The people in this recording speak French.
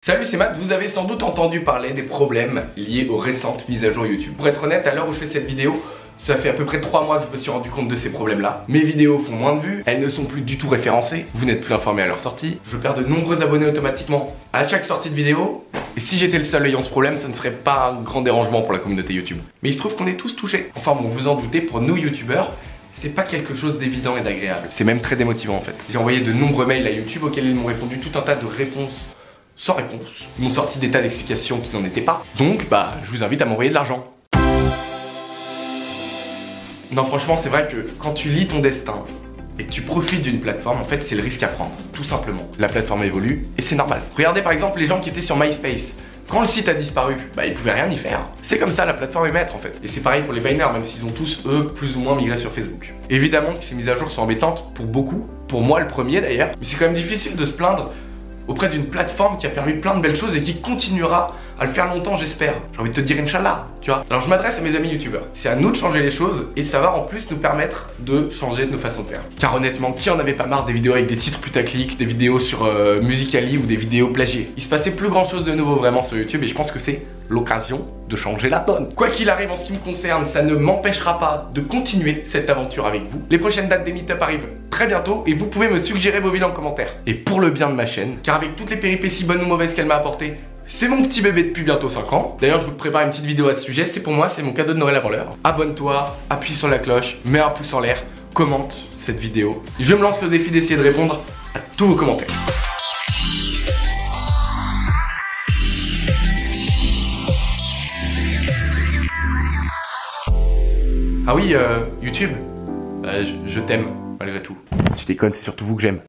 Salut, c'est Matt, vous avez sans doute entendu parler des problèmes liés aux récentes mises à jour YouTube. Pour être honnête, à l'heure où je fais cette vidéo, ça fait à peu près 3 mois que je me suis rendu compte de ces problèmes-là. Mes vidéos font moins de vues, elles ne sont plus du tout référencées, vous n'êtes plus informé à leur sortie, je perds de nombreux abonnés automatiquement à chaque sortie de vidéo, et si j'étais le seul ayant ce problème, ça ne serait pas un grand dérangement pour la communauté YouTube. Mais il se trouve qu'on est tous touchés. Enfin bon, vous en doutez, pour nous YouTubeurs, c'est pas quelque chose d'évident et d'agréable. C'est même très démotivant en fait. J'ai envoyé de nombreux mails à YouTube auxquels ils m'ont répondu tout un tas de réponses sans réponse. Ils m'ont sorti des tas d'explications qui n'en étaient pas. Donc je vous invite à m'envoyer de l'argent. Non, franchement, c'est vrai que quand tu lis ton destin et que tu profites d'une plateforme, en fait, c'est le risque à prendre, tout simplement. La plateforme évolue et c'est normal. Regardez par exemple les gens qui étaient sur MySpace. Quand le site a disparu, ils pouvaient rien y faire. C'est comme ça, la plateforme est maître en fait. Et c'est pareil pour les Viners, même s'ils ont tous, eux, plus ou moins migré sur Facebook. Évidemment que ces mises à jour sont embêtantes pour beaucoup, pour moi le premier d'ailleurs, mais c'est quand même difficile de se plaindre auprès d'une plateforme qui a permis plein de belles choses et qui continuera à le faire longtemps, j'espère. J'ai envie de te dire Inch'Allah, tu vois. Alors je m'adresse à mes amis youtubeurs. C'est à nous de changer les choses et ça va en plus nous permettre de changer de nos façons de faire. Car honnêtement, qui en avait pas marre des vidéos avec des titres putaclic, des vidéos sur Musical.ly ou des vidéos plagiées? Il se passait plus grand chose de nouveau vraiment sur YouTube et je pense que c'est l'occasion de changer la donne. Quoi qu'il arrive en ce qui me concerne, ça ne m'empêchera pas de continuer cette aventure avec vous. Les prochaines dates des meet-up arrivent très bientôt et vous pouvez me suggérer vos villes en commentaire. Et pour le bien de ma chaîne, car avec toutes les péripéties bonnes ou mauvaises qu'elle m'a apportées, c'est mon petit bébé depuis bientôt 5 ans. D'ailleurs, je vous prépare une petite vidéo à ce sujet, c'est pour moi, c'est mon cadeau de Noël avant l'heure. Abonne-toi, appuie sur la cloche, mets un pouce en l'air, commente cette vidéo. Je me lance le défi d'essayer de répondre à tous vos commentaires. Ah oui, YouTube, je t'aime malgré tout. Je déconne, c'est surtout vous que j'aime.